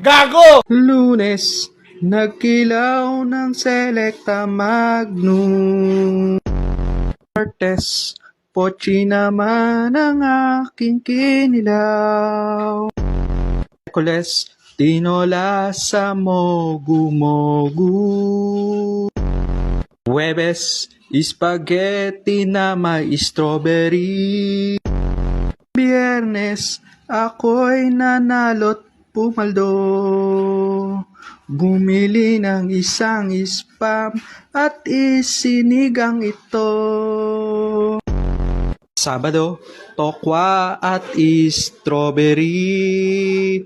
Gago! Lunes, nagkilaw ng Selecta Magnum. Martes, Pochi naman ang aking kinilaw. Miyerkules, tinola sa mogu-mogu. Huwebes, spaghetti na may strawberry. Biyernes, ako'y nanalo't pumaldo. Bumili ng isang spam at isinigang ito. Sabado, tokwa at strawberry.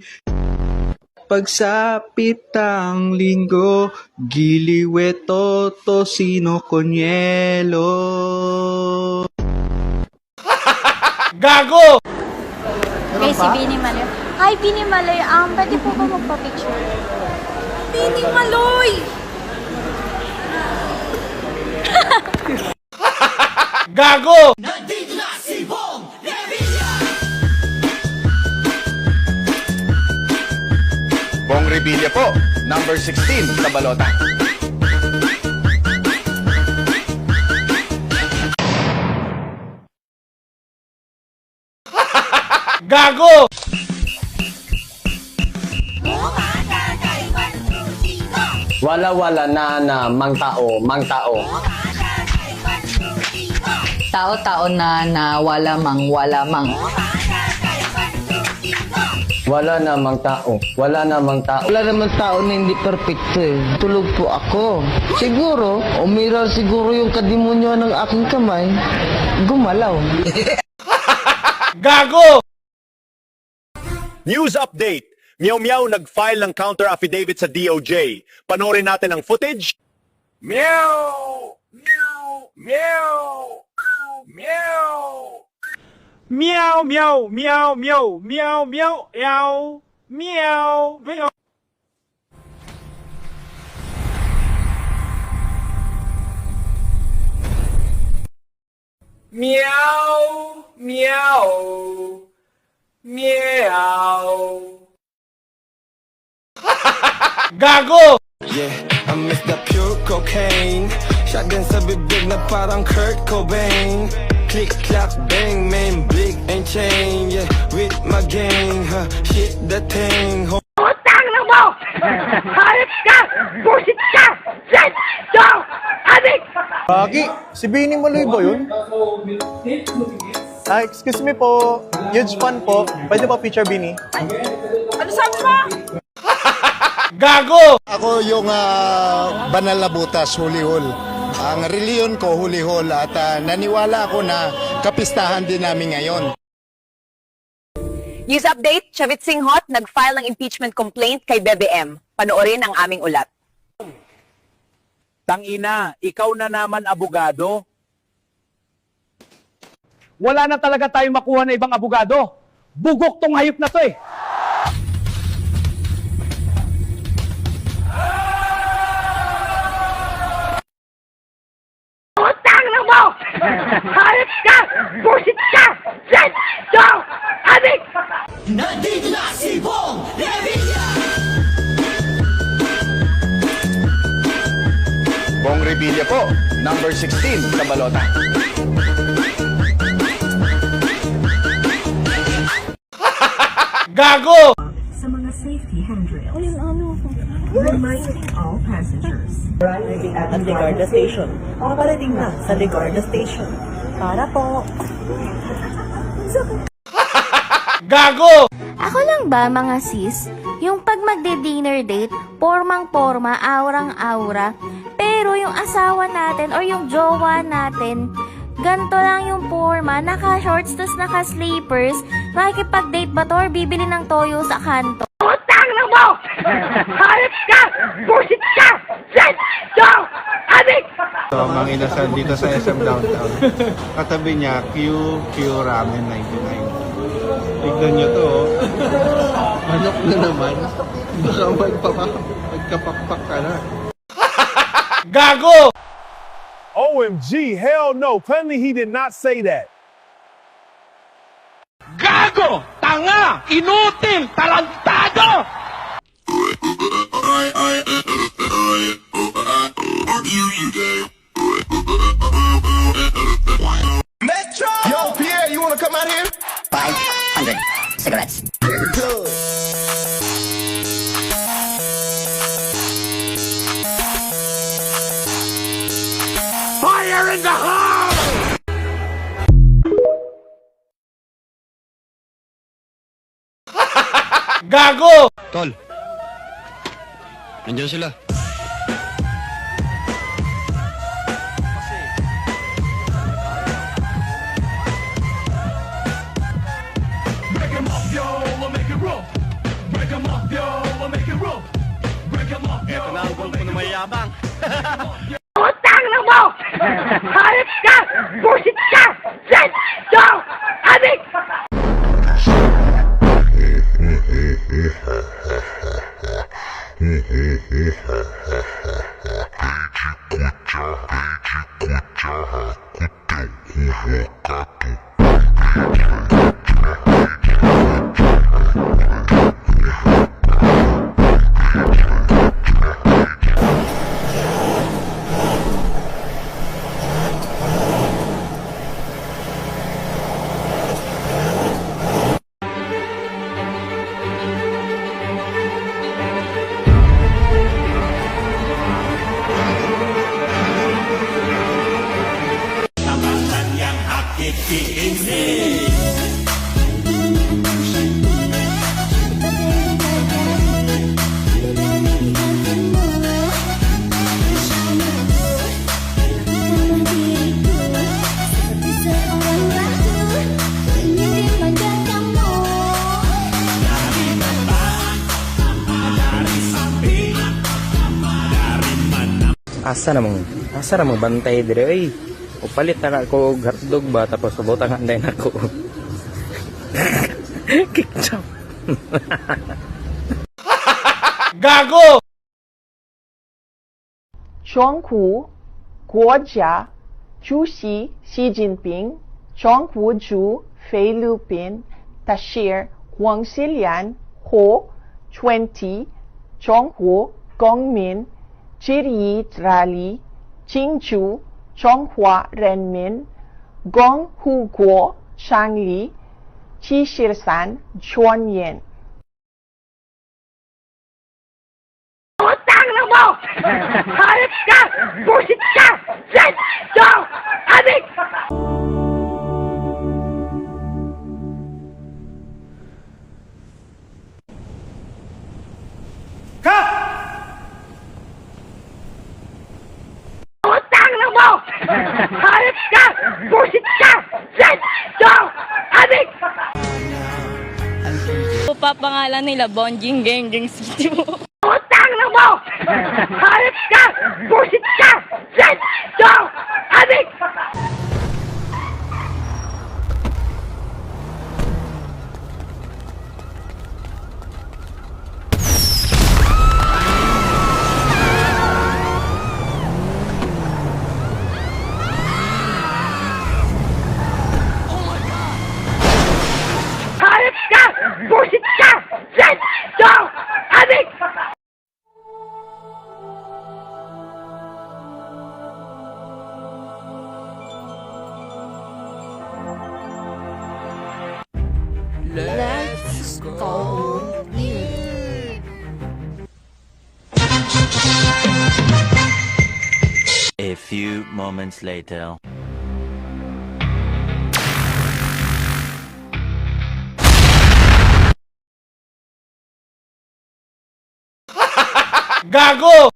Pagsapit ang linggo, giliweto, tosino, konyelo. Gago! Okay, si Bini Maloy. Hi, Bini Maloy. Pwede po ba magpa-picture? Bini Maloy! Gago! Bong Revilla po, number 16 sa balota. Gago! Wala-wala na mang tao. Tao-tao na wala mang. Wala namang tao. Wala namang tao na hindi perfecto eh. Tulog po ako. Siguro, umiral siguro yung kadimonyo ng aking kamay. Gumalaw. Gago! News update. Meow Meow nag-file ng counter affidavit sa DOJ. Panoorin natin ang footage. Meow! Meow! Meow! Meow! Meow, meow, meow, meow, meow, meow, meow, meow, meow. Meow, meow, meow. Gago! Yeah, I miss the pure cocaine. Shot din sa bibig na parang Kurt Cobain. Click, clack, bang, man, blick and chain. Yeah, with my gang, huh, shit the thing. Utang na mo! Hayop ka! Busit ka! Shit! Yo! Adik! Bagi, si Bini Maloy ba yun? Excuse me po. Huge fan po. Pwede po picture, Bini? Ano sabi mo? Gago! Ako yung banal na butas, hulihol. Ang reliyon ko, hulihol. At naniwala ako na kapistahan din namin ngayon. News update, Chavit Singhot nag-file ng impeachment complaint kay BBM. Panoorin ang aming ulat. Tangina, ikaw na naman abogado. Wala na talaga tayong makuha na ibang abogado. Bugok tong hayop na to eh. Utang na mo! Hayop ka! Busit ka! Shit! Yo! Adik! Nandito na si Bong Revilla! Bong Revilla po, number 16 sa balota. Gago! Sa mga safety handrails. Reminding all passengers. At Ligarda Station. Parating na sa Ligarda Station. Para po. Gago! Ako lang ba, mga sis? Yung pag magde-dinner date, pormang-porma, aurang-aura. Pero yung asawa natin or yung jowa natin, ganito lang yung porma, naka-shorts, tas naka-sleepers. Makikipag-date ba to or bibili ng toyo sa kanto? Utang na mo! Hayop ka! Busit ka! Shit! Yo! Adik! So, mga inasal dito sa SM Downtown. Katabi niya, QQ Ramen 99. Tignan niyo to, oh. Manok na naman. Baka magkapakpak ka na. Gago! OMG, hell no. Plainly he did not say that. Gago! Tanga! Inutil! Tarantado! Yo, Pierre, you wanna come out here? 500 cigarettes. Fire in the hole! Gago! Tol. Nandiyan sila. Ito na ang gulpo na mayabang. Utang na mo! Hayop ka! Busit ka! Yes! No! Adik! Asa namang bantay dire ay. Upalit na ako og hotdog ba tapos subutan nga na ako. Ketchup. Gago! 中国国家主席习近平，中国驻菲律宾大使黄世良和20中国公民致意大力庆祝中华人民共和国成立73周年。 Utang na mo! Hayop ka! Busit ka! Yes! No! Adik! Cut! Utang na mo! Hayop ka! Busit ka! Yes! No! Adik! Papangalan nila Bonjing Gengjing City mo. Utang na mo! Hayop ka! Busit ka! Yes! No! Adik! Hayop ka! Busit ka! Yes! No! Adik! Let's go eat. A few moments later. Gago!